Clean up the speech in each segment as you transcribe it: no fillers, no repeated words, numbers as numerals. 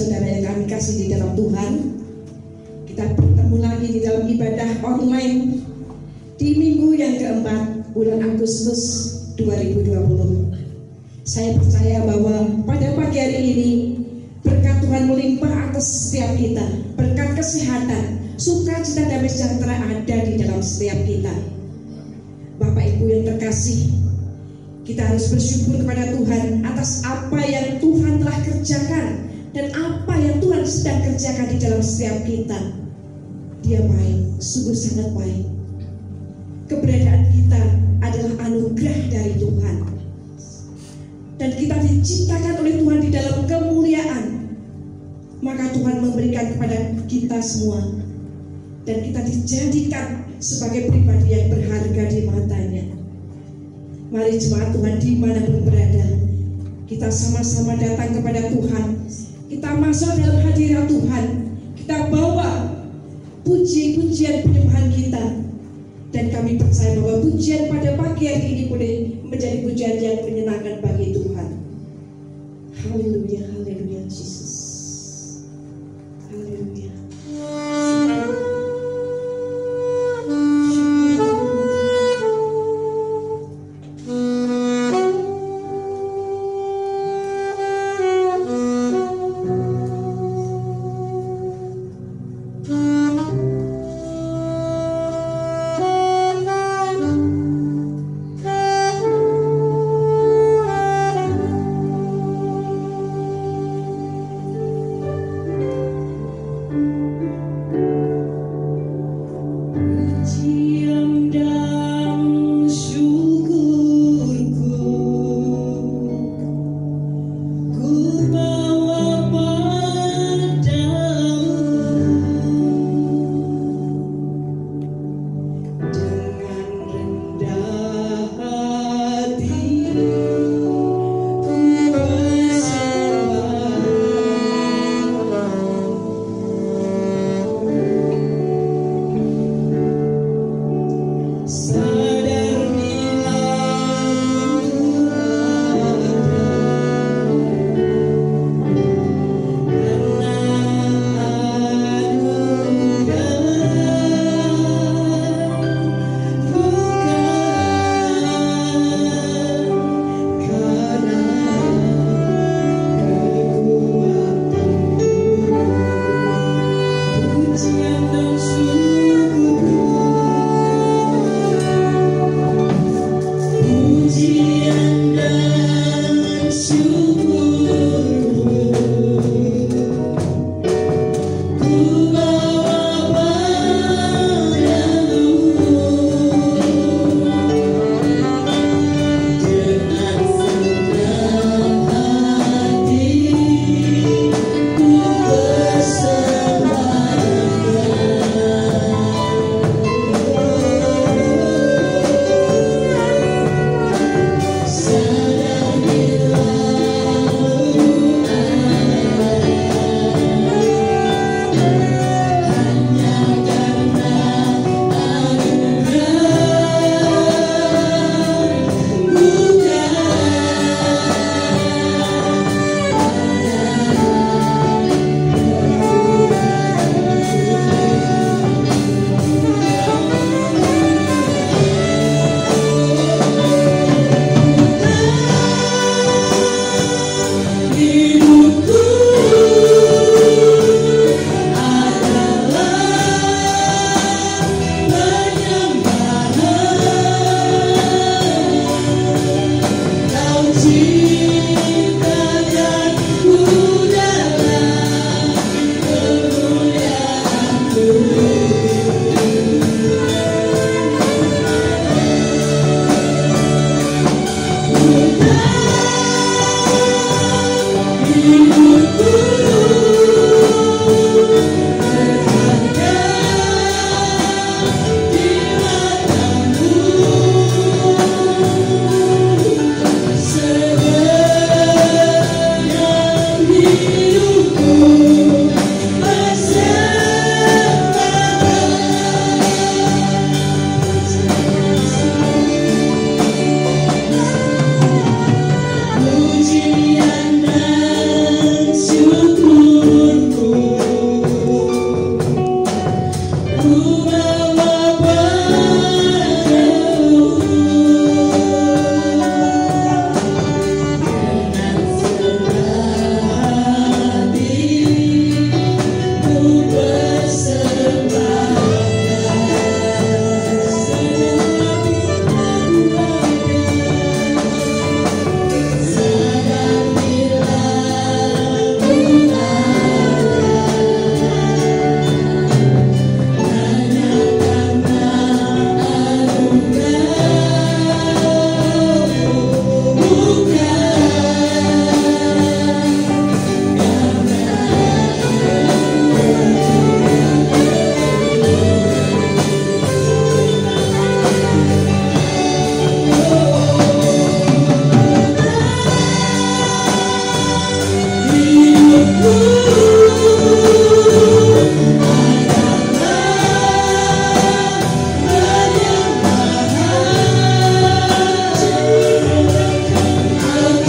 saudara yang kami kasih di dalam Tuhan, kita bertemu lagi di dalam ibadah online di minggu yang keempat bulan Agustus 2020. Saya percaya bahwa pada pagi hari ini berkat Tuhan melimpah atas setiap kita, berkat kesehatan, sukacita, damai sejahtera ada di dalam setiap kita. Bapak Ibu yang terkasih, kita harus bersyukur kepada Tuhan atas apa yang Tuhan telah kerjakan dan apa yang Tuhan sedang kerjakan di dalam setiap kita. Dia baik, sungguh sangat baik. Keberadaan kita adalah anugerah dari Tuhan. Dan kita diciptakan oleh Tuhan di dalam kemuliaan. Maka Tuhan memberikan kepada kita semua. Dan kita dijadikan sebagai pribadi yang berharga di matanya. Mari jemaat Tuhan dimanapun berada, kita sama-sama datang kepada Tuhan. Kita masuk dalam hadirat Tuhan. Kita bawa puji-pujian penyembahan kita. Dan kami percaya bahwa pujian pada pagi hari ini boleh menjadi pujian yang menyenangkan bagi Tuhan. Haleluya, haleluya, Yesus. Haleluya.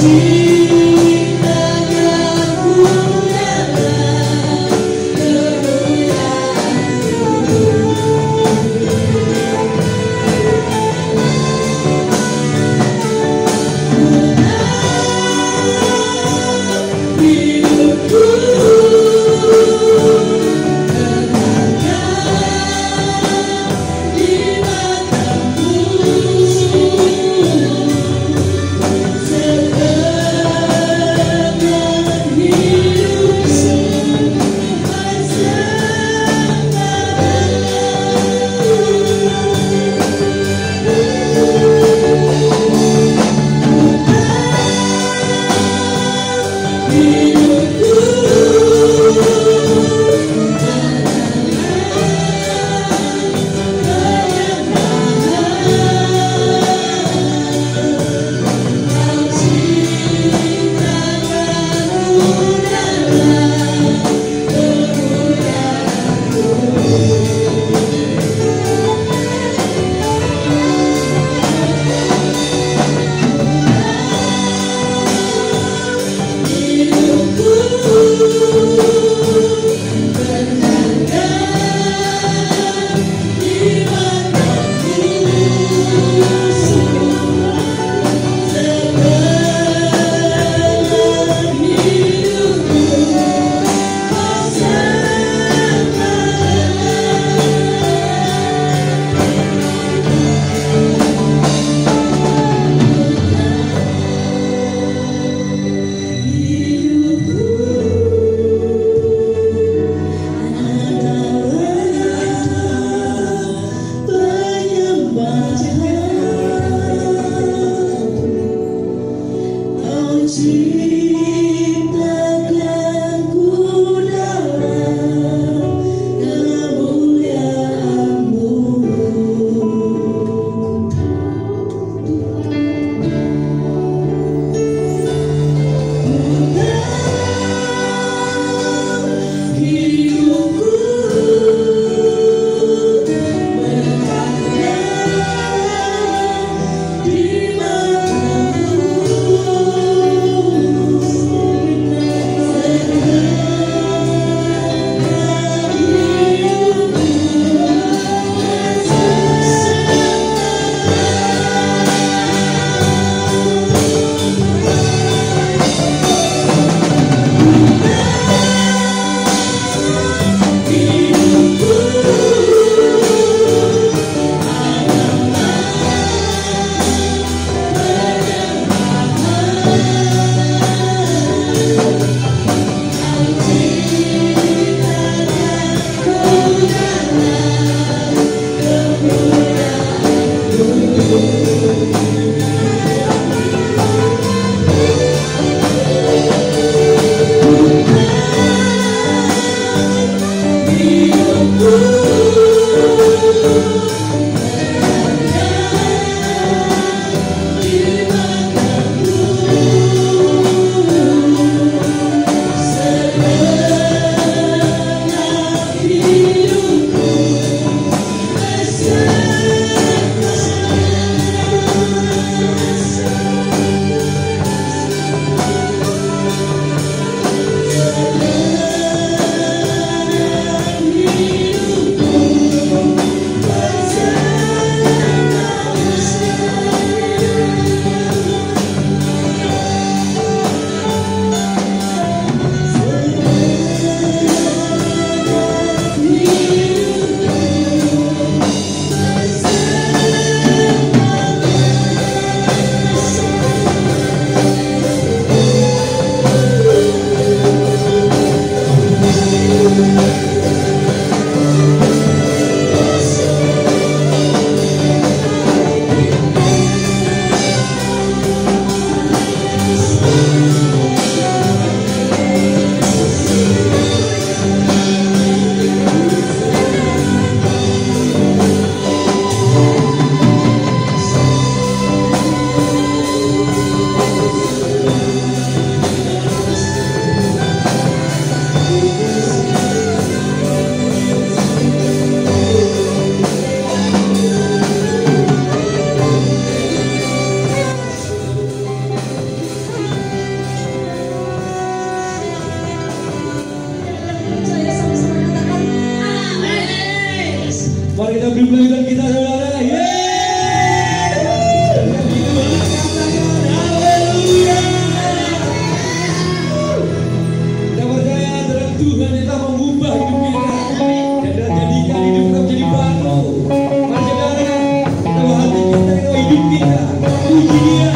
Seperti Tuhan kita, saudara. Haleluya. Kita percaya terhadap Tuhan yang telah mengubah hidup kita dan telah jadikan hidup kita menjadi baru. Mari saudara, kita bawa hati kita, kita hidup kita, puji Dia.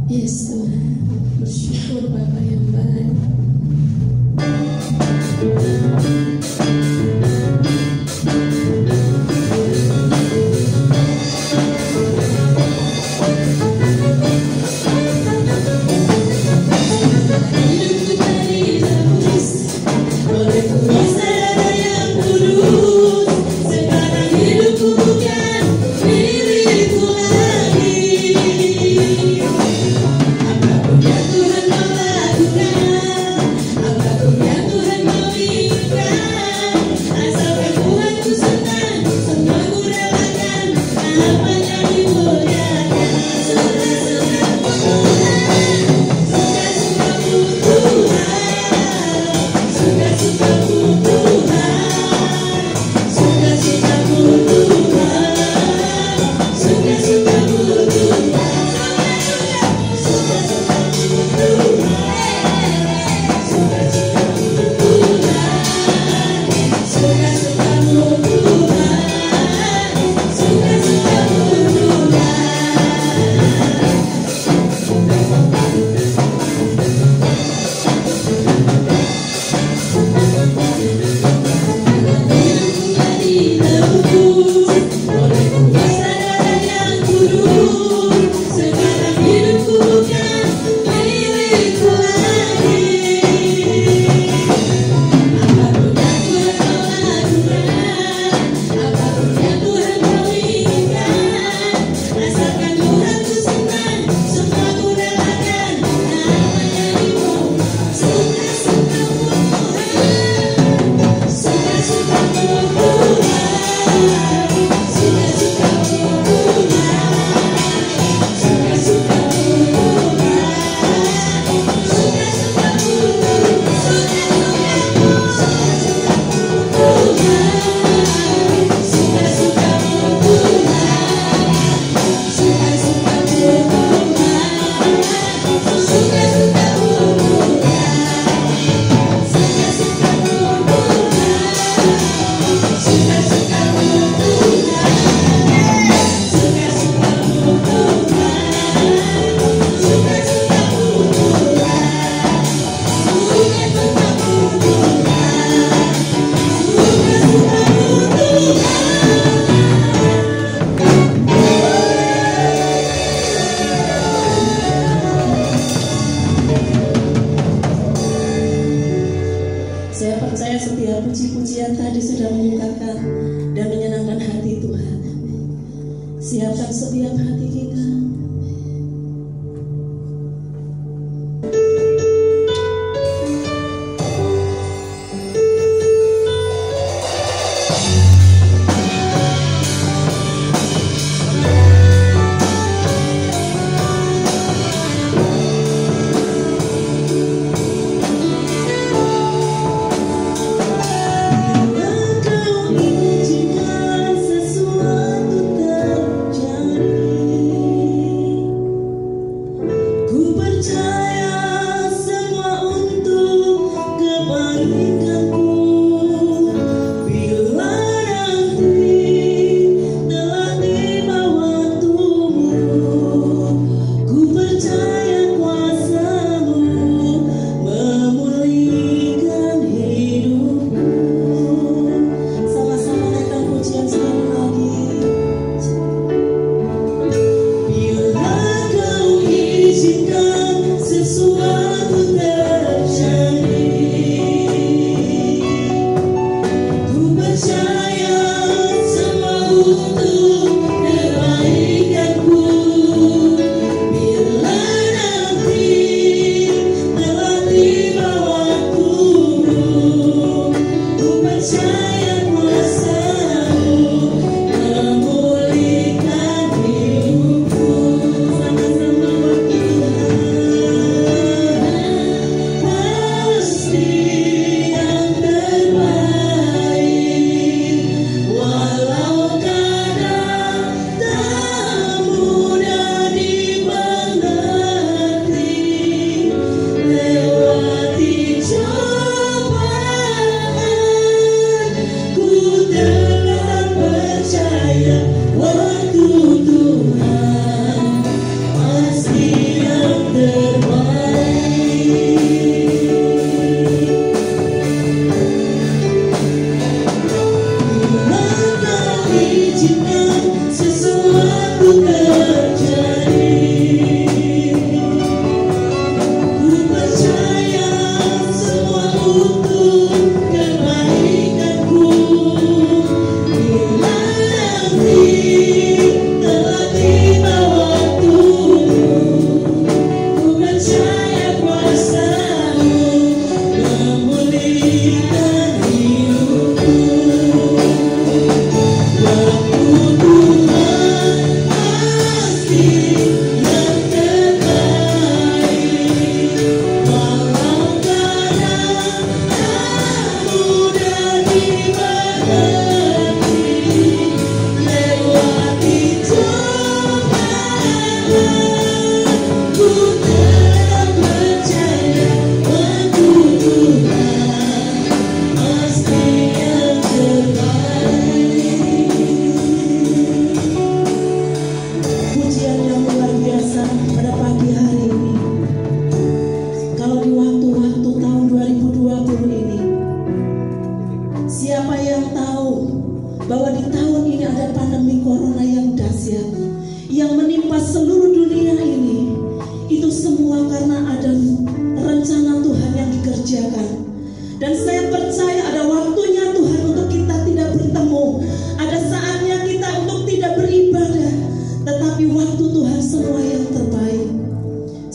Yes Tuhan, bersyukur Bapa yang baik. Apapun yang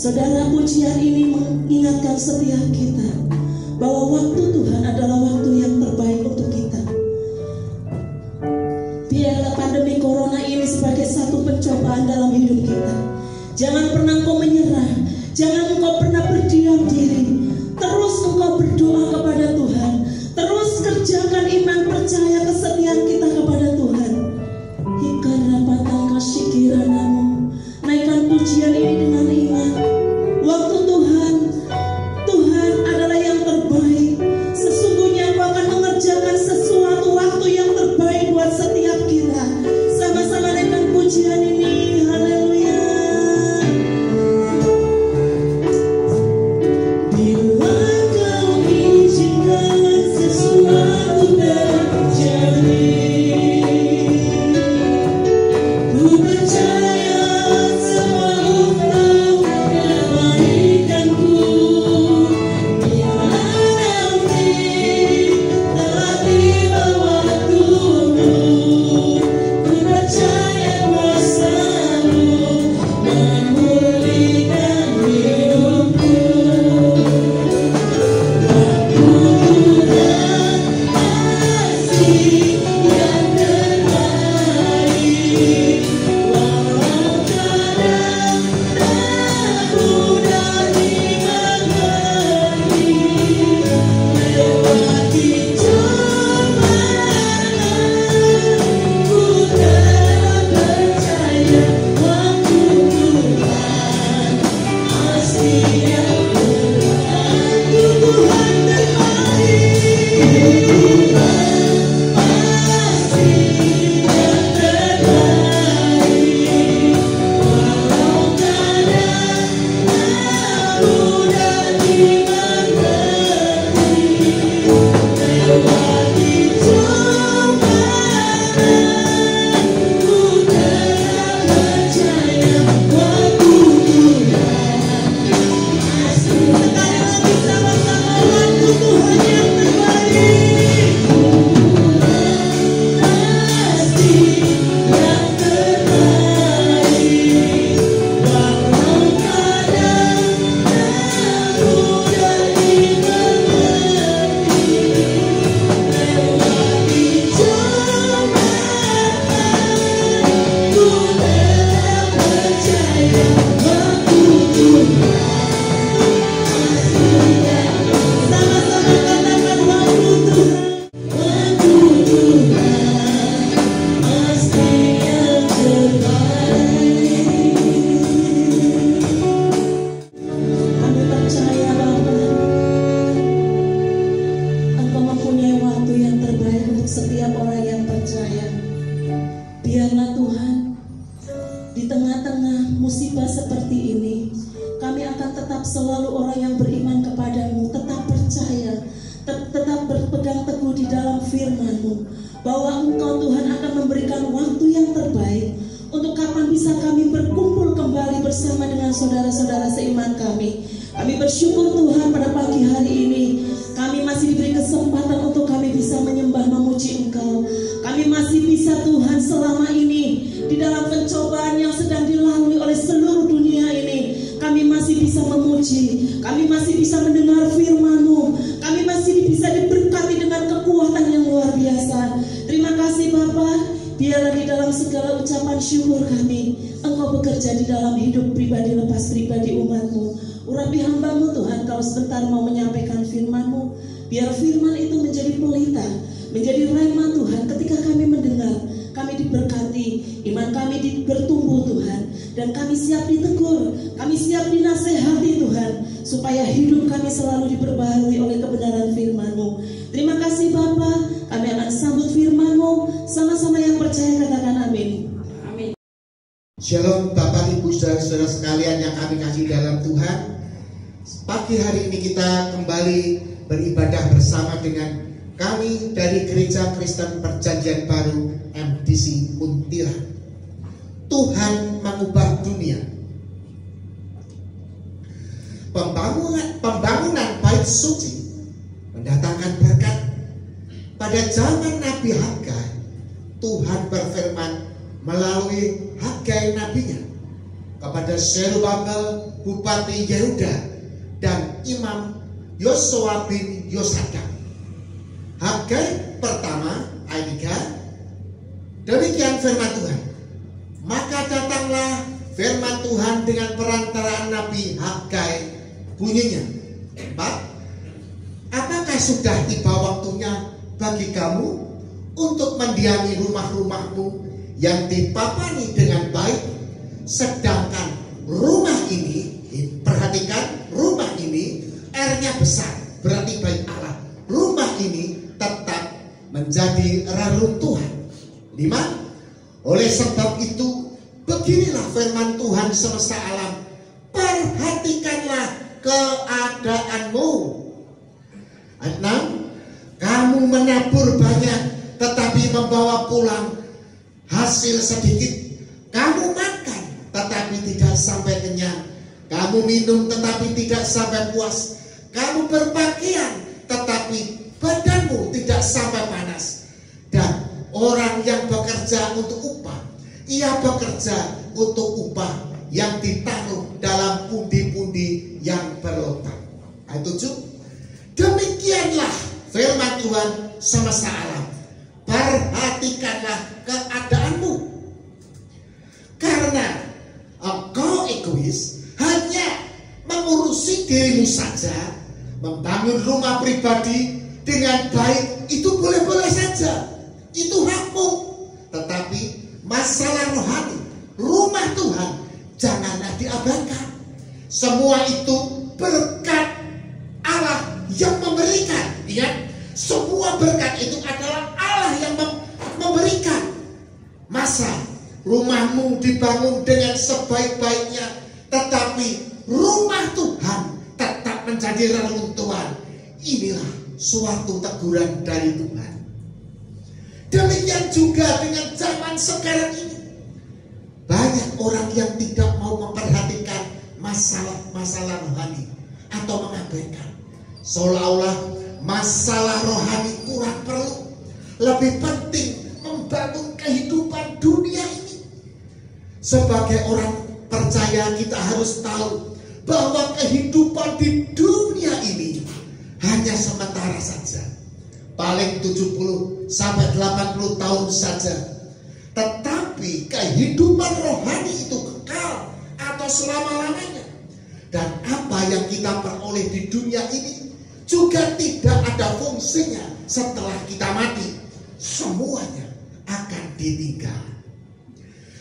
Saudara, pujian ini mengingatkan setiap kita bahwa waktu Tuhan adalah waktu yang terbaik untuk kita. Biarlah pandemi corona ini sebagai satu pencobaan dalam hidup kita. Jangan pernah engkau menyerah, jangan engkau pernah berdiam diri. Terus engkau berdoa kepada Tuhan, terus kerjakan iman percaya kesetiaan kita kepada Tuhan. Hikarapatan kasih kiranamu, naikkan pujian ini dengan iman. Waktu Tuhan adalah yang terbaik. Sesungguhnya engkau akan mengerjakan sesuatu waktu yang terbaik buat setiap kita. Sama-sama naikkan pujian ini. Haleluya. Bila kau izinkan sesuatu terjadi, ku percaya semua untuk kebaikanku. Bila nanti telah tiba waktumu, ku percaya kuasa-Mu memulihkan hidupku. Waktu Tuhan pasti yang terbaik, walau kadang tak mudah dimengerti. Lewati cobaan, ku tetap percaya waktu Tuhan pasti yang terbaik. Tuhan terbaik, Tuhan pasti yang terbaik, walau kadang tak mudah dimengerti. Lewati cobaan, ku tetap percaya waktu Tuhan pasti. Sekali lagi sama-sama, waktu Tuhan yang terbaik, pasti yang terbaik, walau kadang tak mudah dimengerti. Lewati cobaan, ku tetap percaya waktu Tuhan pasti yang. Sama-sama katakan waktu Tuhan, waktu Tuhan pasti yang terbaik. Kami percaya Bapa, Engkau mempunyai waktu yang terbaik untuk setiap orang yang percaya. Biarlah Tuhan, di tengah-tengah musibah seperti ini, kami akan tetap selalu orang yang beriman kepadamu, tetap percaya, tetap berpegang teguh di dalam firman-Mu, bahwa Engkau Tuhan akan memberikan waktu yang terbaik untuk kapan bisa kami berkumpul kembali bersama dengan saudara-saudara seiman kami. Kami bersyukur Tuhan pada pagi hari ini kami masih diberi kesempatan untuk kami bisa menyembah memuji Engkau. Kami masih bisa Tuhan selama ini di dalam pencobaan yang sedang dilalui oleh seluruh dunia ini, kami masih bisa memuji, kami masih bisa mendengar firman-Mu, kami masih bisa diberkati dengan kekuatan yang luar biasa. Terima kasih Bapa. Biarlah di dalam segala ucapan syukur kami, Engkau bekerja di dalam hidup pribadi lepas pribadi umat-Mu. Urapi hamba-Mu Tuhan, kalau sebentar mau menyampaikan firman-Mu, biar firman itu menjadi pelita, menjadi rema Tuhan. Ketika kami mendengar, kami diberkati, iman kami bertumbuh Tuhan, dan kami siap ditegur, kami siap dinasehati Tuhan, supaya hidup kami selalu diperbaharui oleh kebenaran firman-Mu. Terima kasih Bapa, kami akan sambut firman-Mu. Sama-sama yang percaya katakan amin. Amin. Shalom Bapak Ibu Saudara-saudara sekalian yang kami kasih dalam Tuhan. Pagi hari ini kita kembali beribadah bersama dengan kami dari Gereja Kristen Perjanjian Baru MDC Muntira. Tuhan mengubah dunia. Pembangunan bait suci mendatangkan berkat. Pada zaman Nabi Hagai, Tuhan berfirman melalui Hagai nabinya kepada Zerubabel Bupati Yehuda dan Imam Yosua bin Yosadak. Hagai pertama ayat 3. Demikian firman Tuhan. Maka datanglah firman Tuhan dengan perantaraan Nabi Hagai, bunyinya 4. Apakah sudah tiba waktunya bagi kamu untuk mendiami rumah-rumahmu yang dipapani dengan baik, sedangkan rumah ini, perhatikan, rumah ini R-nya besar, berarti baik Allah. Rumah ini tetap menjadi reruntuhan. 5. Oleh sebab itu, beginilah firman Tuhan semesta alam, perhatikanlah keadaanmu. Ayat 6. Kamu menabur banyak, tetapi membawa pulang hasil sedikit. Kamu makan, tetapi tidak sampai kenyang. Kamu minum, tetapi tidak sampai puas. Kamu berpakaian, tetapi badanmu tidak sampai panas. Dan orang yang bekerja untuk upah, ia bekerja untuk upah yang ditaruh dalam pundi-pundi yang berlobang. Ayat 7. Demikianlah firman Tuhan semesta alam, perhatikanlah keadaanmu. Karena engkau egois, hanya mengurusi dirimu saja, membangun rumah pribadi dengan baik, itu boleh-boleh saja, itu hakmu. Tetapi masalah rohani, rumah Tuhan, janganlah diabaikan. Semua itu berkat Allah yang memberikan. Ingat, semua berkat itu adalah Allah yang memberikan. Masa rumahmu dibangun dengan sebaik-baiknya, tetapi rumah Tuhan tetap menjadi reruntuhan? Inilah suatu teguran dari Tuhan. Demikian juga dengan zaman sekarang ini. Banyak orang yang tidak mau memperhatikan masalah-masalah rohani atau mengabaikan. Seolah-olah masalah rohani kurang perlu. Lebih penting membangun kehidupan dunia ini. Sebagai orang percaya, kita harus tahu bahwa kehidupan di dunia ini hanya sementara saja. Paling 70 sampai 80 tahun saja. Tetapi kehidupan rohani itu kekal atau selama-lamanya. Dan apa yang kita peroleh di dunia ini juga tidak ada fungsinya setelah kita mati. Semuanya akan ditinggal.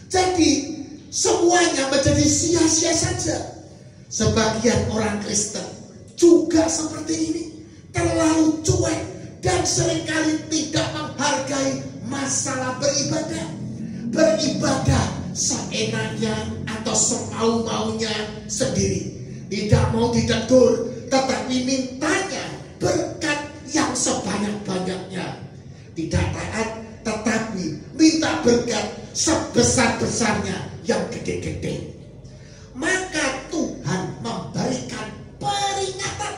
Jadi semuanya menjadi sia-sia saja. Sebagian orang Kristen juga seperti ini, terlalu cuek dan seringkali tidak menghargai masalah beribadah. Beribadah seenaknya atau semau-maunya sendiri. Tidak mau ditegur, tetapi mintanya berkat yang sebanyak-banyaknya. Tidak taat, tetapi minta berkat sebesar-besarnya yang gede-gede. Maka Tuhan memberikan peringatan.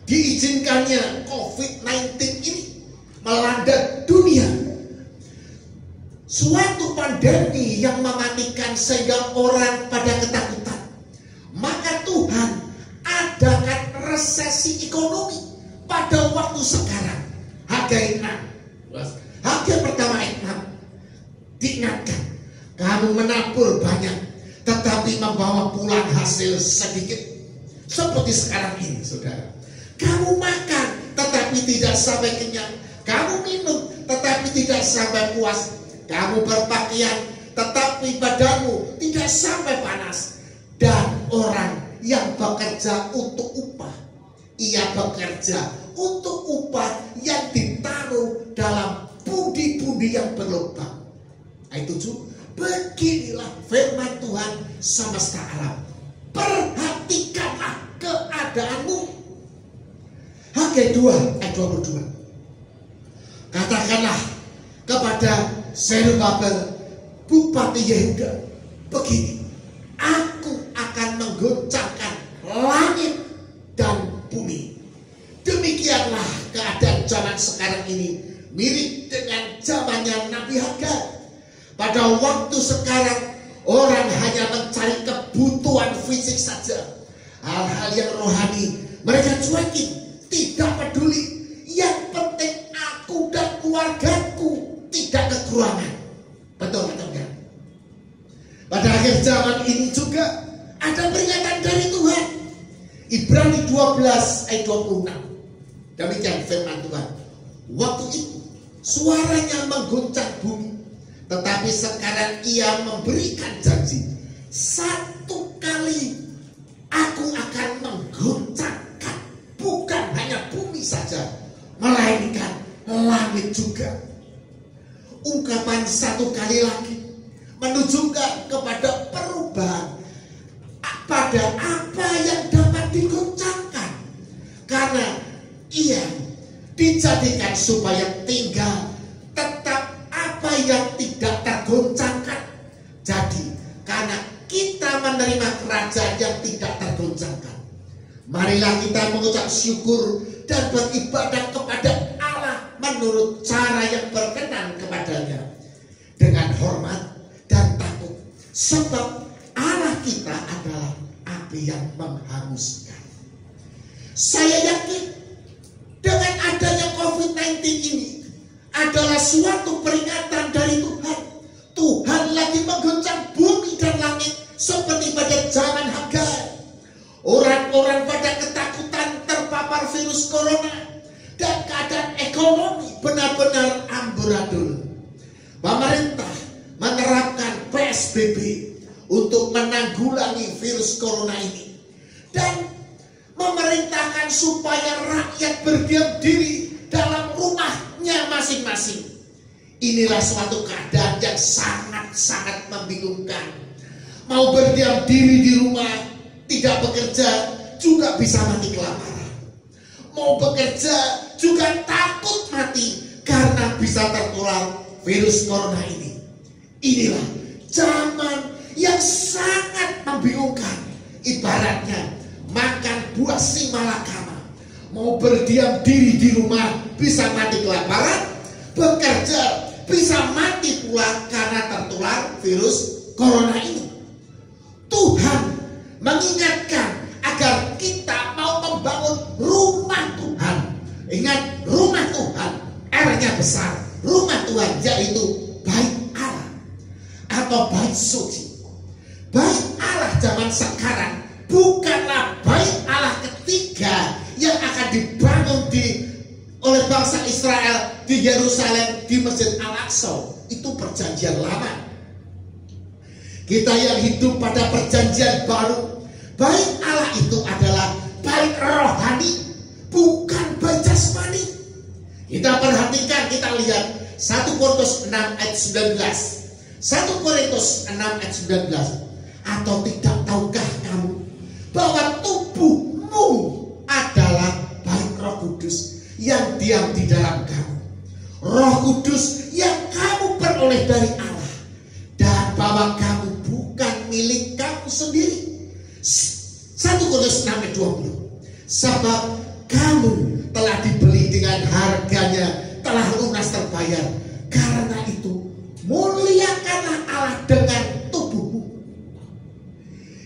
Diizinkannya COVID-19 ini melanda dunia. Suatu pandemi yang mematikan sehingga orang pada ketakutan. Maka Tuhan adakan resesi ekonomi pada waktu sekarang. Hagai 6. Hagai pertama ayat 6. Diingatkan, kamu menabur banyak, tetapi membawa pulang hasil sedikit. Seperti sekarang ini, saudara. Kamu makan, tetapi tidak sampai kenyang. Kamu minum, tetapi tidak sampai puas. Kamu berpakaian, tetapi badanmu tidak sampai panas. Dan orang yang bekerja untuk upah, ia bekerja untuk upah yang ditaruh dalam pundi-pundi yang berlubang. Ayat 7. Beginilah firman Tuhan semesta alam, perhatikanlah keadaanmu. Hagai 2 ayat 22. Katakanlah kepada Zerubabel Bupati Yehuda begini, aku akan menggoncangkan langit dan bumi. Demikianlah keadaan zaman sekarang ini, mirip dengan zamannya Nabi Hagai. Pada waktu sekarang orang hanya kehidupan fisik saja. Hal-hal yang rohani mereka cuekin, tidak peduli. Yang penting aku dan keluargaku tidak kekurangan. Betul atau enggak? Pada akhir zaman ini juga ada peringatan dari Tuhan. Ibrani 12 ayat 26. Demikian firman Tuhan. Waktu itu suaranya mengguncang bumi, tetapi sekarang ia memberikan janji, satu kali aku akan mengguncangkan bukan hanya bumi saja, melainkan langit juga. Ungkapan satu kali lagi menunjukkan kepada perubahan pada apa yang dapat diguncangkan, karena ia dijadikan supaya tinggal tetap apa yang tidak tergoncangkan. Jadi karena kita menerima kerajaan yang tidak tergoncangkan, marilah kita mengucap syukur dan beribadah kepada Allah menurut cara yang berkenan kepadanya, dengan hormat dan takut, sebab Allah kita adalah api yang menghanguskan. Saya yakin dengan adanya COVID-19 ini adalah suatu peringatan dari Tuhan. Tuhan lagi mengguncang bumi dan langit seperti pada zaman Hagai. Orang-orang pada ketakutan terpapar virus corona dan keadaan ekonomi benar-benar amburadul. Pemerintah menerapkan PSBB untuk menanggulangi virus corona ini dan memerintahkan supaya rakyat berdiam diri dalam rumahnya masing-masing. Inilah suatu keadaan yang sangat-sangat membingungkan. Mau berdiam diri di rumah, tidak bekerja, juga bisa mati kelaparan. Mau bekerja, juga takut mati karena bisa tertular virus corona ini. Inilah zaman yang sangat membingungkan. Ibaratnya makan buah si malakama. Mau berdiam diri di rumah bisa mati kelaparan, bekerja bisa mati pula karena tertular virus corona ini. Tuhan mengingatkan agar kita mau membangun rumah Tuhan. Ingat, rumah Tuhan R-nya besar. Rumah Tuhan yaitu bait Allah atau bait suci. Bait Allah zaman sekarang bukanlah bait Allah ketiga yang akan dibangun oleh bangsa Israel di Yerusalem di Masjid Al-Aqsa. Itu perjanjian lama. Kita yang hidup pada perjanjian baru, bait Allah itu adalah bait rohani, bukan bait jasmani. Kita perhatikan, kita lihat 1 Korintus 6 ayat 19. 1 Korintus 6 ayat 19. Atau tidak tahukah kamu bahwa tubuhmu adalah bait Roh Kudus yang diam di dalam kamu, Roh Kudus yang kamu peroleh dari Allah, dan bahwa kamu bukan milik kamu sendiri. 1 Korintus 6 ayat 20. Sebab kamu telah dibeli dengan harganya, telah lunas terbayar. Karena itu muliakanlah Allah dengan tubuhmu.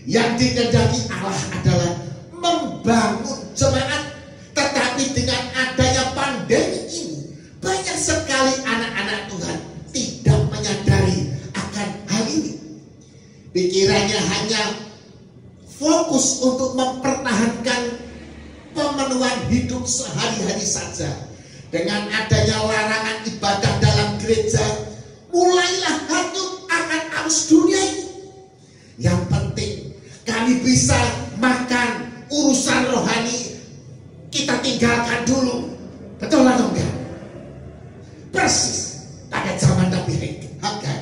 Yang dikehendaki Allah adalah membangun jemaat. Tetapi dengan adanya pandemi ini, banyak sekali anak-anak Tuhan tidak menyadari akan hal ini. Pikirannya hanya fokus untuk mempertahankan pemenuhan hidup sehari-hari saja. Dengan adanya larangan ibadah dalam gereja, mulailah hanyut akan arus dunia ini. Yang penting kami bisa makan, urusan rohani kita tinggalkan dulu. Betul atau enggak? Persis pada zaman Nabi Hagai.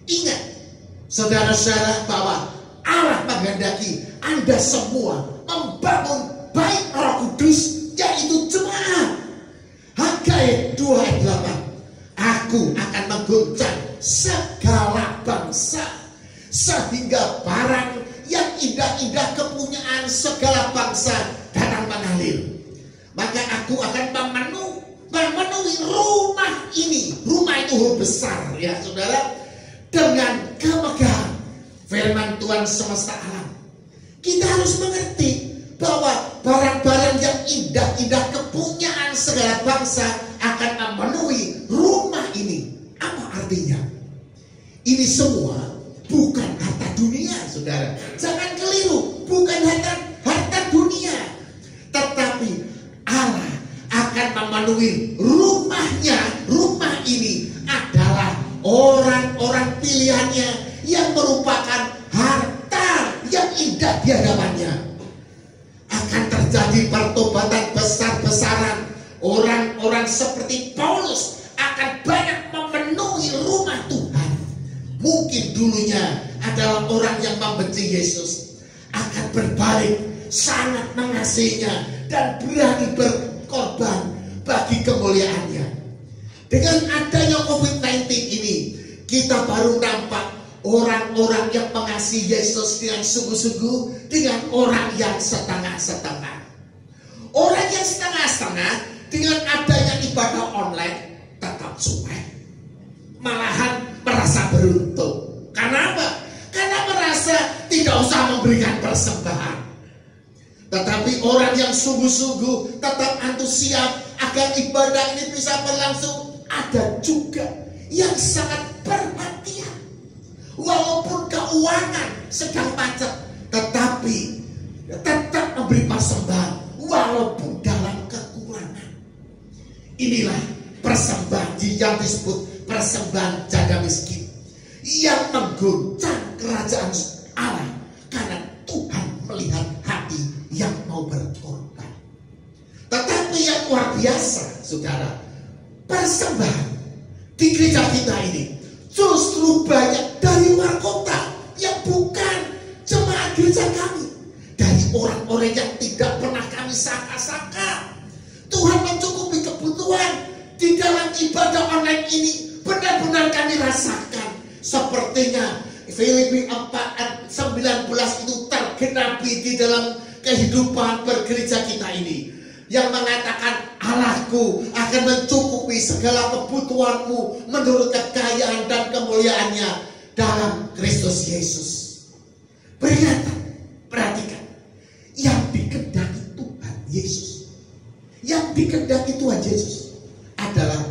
Ingat saudara-saudara bahwa Allah menghendaki Anda semua membangun bait Roh Kudus, yaitu jemaat. Hagai 2 ayat 8. Aku akan mengguncang segala bangsa, sehingga barang yang indah-indah kepunyaan segala bangsa datang mengalir. Maka aku akan memenuhi rumah ini. Rumah itu besar ya saudara, dengan kemegahan, firman Tuhan semesta alam. Kita harus mengerti bahwa barang-barang yang indah-indah kepunyaan segala bangsa akan memenuhi rumah ini. Apa artinya? Ini semua bukan harta dunia, saudara. Jangan keliru, bukan harta dunia. Tetapi Allah akan memenuhi rumahnya. Rumah ini adalah orang-orang pilihannya yang merupakan harta yang indah di hadapannya. Akan terjadi pertobatan besar-besaran. Orang-orang seperti Paulus akan banyak memenuhi rumah Tuhan. Mungkin dulunya adalah orang yang membenci Yesus, akan berbalik sangat mengasihinya dan berani berkorban bagi kemuliaannya. Dengan adanya COVID-19 ini, kita baru nampak orang-orang yang mengasihi Yesus dengan sungguh-sungguh dengan orang yang setengah-setengah. Orang yang setengah-setengah dengan adanya ibadah online tetap cuek, malahan merasa beruntung. Karena apa? Karena merasa tidak usah memberikan persembahan. Tetapi orang yang sungguh-sungguh tetap antusias agar ibadah ini bisa berlangsung. Ada juga yang sangat perhatian, walaupun keuangan sedang macet, tetapi tetap memberi persembahan walaupun dalam kekurangan. Inilah persembahan yang disebut persembahan janda miskin, yang mengguncang kerajaan Allah karena Tuhan melihat hati yang mau berkorban. Tetapi yang luar biasa, saudara, persembahan di gereja kita ini justru banyak dari luar kota yang bukan jemaat gereja kami, dari orang-orang yang tidak pernah kami sangka-sangka. Tuhan mencukupi kebutuhan di dalam ibadah online ini, benar-benar kami rasakan. Sepertinya Filipi 4:19 itu tergenapi di dalam kehidupan bergereja kita ini, yang mengatakan Allahku akan mencukupi segala kebutuhanmu menurut kekayaan dan kemuliaannya dalam Kristus Yesus. Perhatikan, yang dikehendaki Tuhan Yesus, yang dikehendaki Tuhan Yesus adalah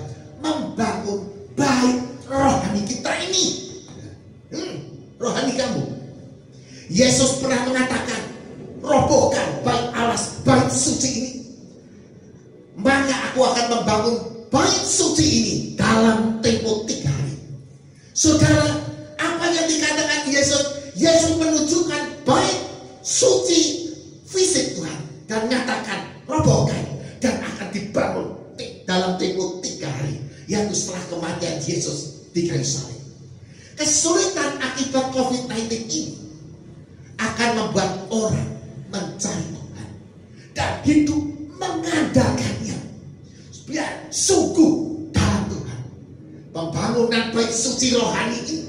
membangun bait rohani kita ini. Rohani kamu. Yesus pernah mengatakan, robohkan bait Allah, bait suci ini, maka aku akan membangun bait suci ini dalam tempo 3 hari. Saudara, apa yang dikatakan Yesus? Yesus menunjukkan bait suci fisik Tuhan dan nyatakan robohkan dan akan dibangun dalam tempo 3 hari, yaitu setelah kematian Yesus di kayu salib. Kesulitan akibat COVID-19 ini akan membuat orang mencari Tuhan dan hidup mengandalkannya. Biar sungguh dalam Tuhan, pembangunan bait suci rohani ini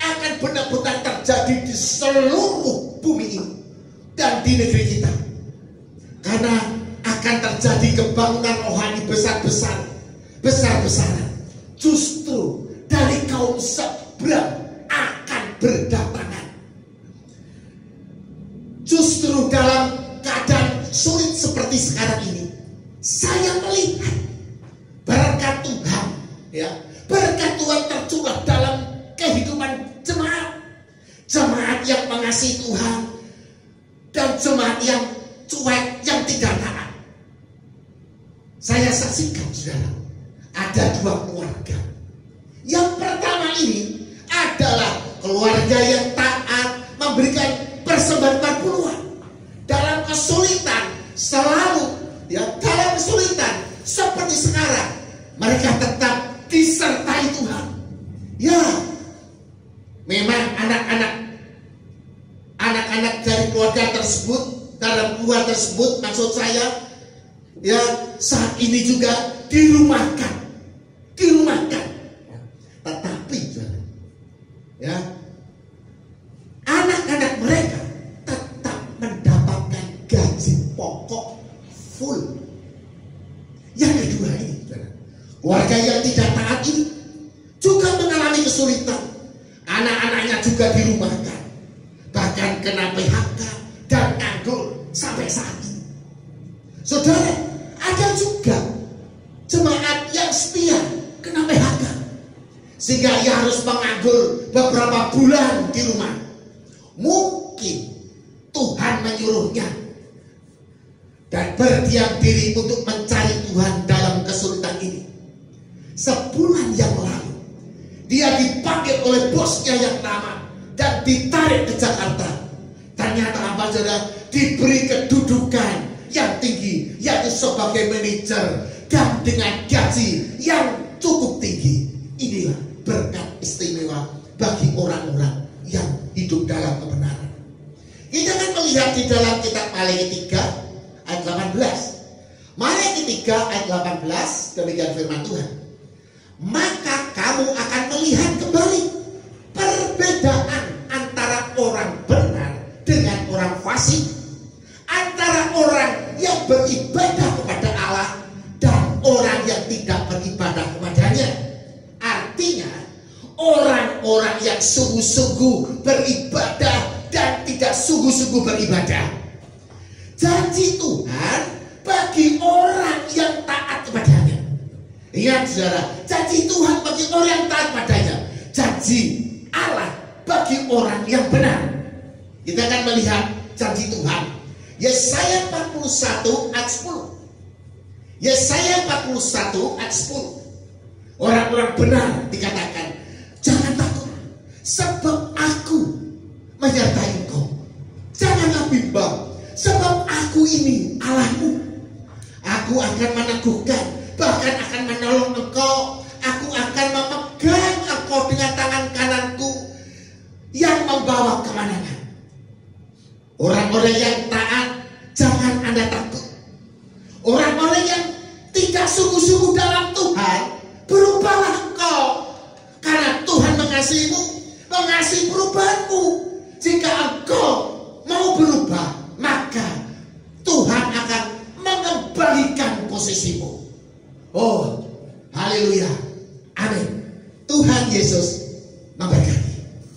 akan benar-benar terjadi di seluruh bumi ini dan di negeri kita. Karena akan terjadi kebangunan rohani besar-besaran. Justru dari kaum seberang akan berdatangan. Justru dalam keadaan sulit seperti sekarang ini, saya melihat berkat Tuhan, ya, berkat Tuhan tercurah dalam kehidupan jemaat yang mengasihi Tuhan dan jemaat yang cuek, yang tidak taat. Saya saksikan, saudara, ada 2 keluarga. Yang pertama ini adalah keluarga yang taat, memberikan persembahan 40-an. Dalam kesulitan selalu, ya, dalam kesulitan seperti sekarang, mereka tetap disertai Tuhan. Ya, memang anak-anak dari keluarga tersebut, dalam keluarga tersebut, maksud saya, ya, saat ini juga dirumahkan. Tetapi, ya, anak-anak mereka tetap mendapatkan gaji pokok full. Yang kedua ini, keluarga yang tidak taat ini juga mengalami kesulitan. Anak-anaknya juga dirumahkan. bahkan kena PHK dan nganggur sampai saat ini. Saudara, ada juga jemaat yang setia kena PHK sehingga ia harus menganggur beberapa bulan di rumah. Mungkin Tuhan menyuruhnya dan berdiam diri untuk mencari Tuhan dalam kesulitan ini. Sebulan yang lalu dia dipanggil oleh bosnya yang lama dan ditarik ke Jakarta. Ternyata apa saudara? Diberi kedudukan yang tinggi, yaitu sebagai manajer dan dengan gaji yang cukup tinggi. Inilah berkat istimewa bagi orang-orang yang hidup dalam kebenaran. Kita akan melihat di dalam kitab Maliaki 3 ayat 18. Maliaki 3 ayat 18, demikian firman Tuhan. Maka kamu akan melihat kembali perbedaan antara orang benar dengan orang fasik, antara orang yang beribadah kepada Allah dan orang yang tidak beribadah kepadanya. Artinya orang-orang yang sungguh-sungguh beribadah dan tidak sungguh-sungguh beribadah. Janji Tuhan bagi orang yang taat kepadanya. Ingat saudara, janji Tuhan bagi orang yang taat padanya, janji Allah bagi orang yang benar. Kita akan melihat janji Tuhan. Yesaya 41 ayat 10. Yesaya 41 ayat 10. Orang-orang benar dikatakan, jangan takut, sebab aku menyertai engkau. Janganlah bimbang, sebab aku ini Allahmu. Aku akan meneguhkan, bahkan akan menolong engkau. Aku akan memegang engkau dengan tangan kananku yang membawa kemenangan. Orang-orang yang taat, jangan Anda takut. Orang-orang yang tidak sungguh-sungguh dalam Tuhan, berubahlah engkau. Karena Tuhan mengasihimu, mengasihi perubahanmu. Jika engkau mau berubah, maka Tuhan akan mengembalikan posisimu. Oh, haleluya, amin. Tuhan Yesus memberkati.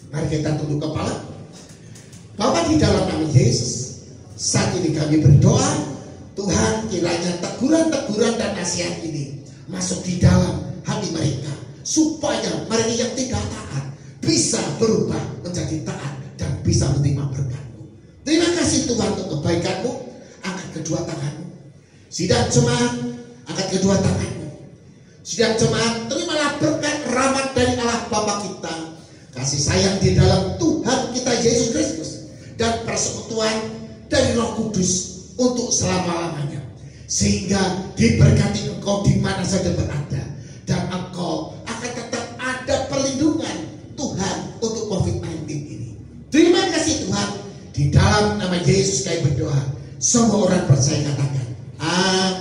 Mari kita tunduk kepala. Bapa, di dalam nama Yesus, saat ini kami berdoa, Tuhan, kiranya teguran-teguran dan nasihat ini masuk di dalam hati mereka, supaya mereka yang tidak taat bisa berubah menjadi taat dan bisa menerima berkat-Mu. Terima kasih Tuhan untuk kebaikan-Mu. Angkat kedua tangan-Mu. Sidang jemaat, angkat kedua tangan-Mu. Sidang jemaat, terimalah berkat rahmat dari Allah Bapa kita, kasih sayang di dalam Tuhan kita Yesus Kristus, dan persekutuan dari Roh Kudus untuk selama-lamanya, sehingga diberkati engkau di mana saja berada, dan engkau akan tetap ada perlindungan Tuhan untuk COVID-19 ini. Terima kasih Tuhan. Di dalam nama Yesus kami berdoa. Semua orang percaya katakan amin.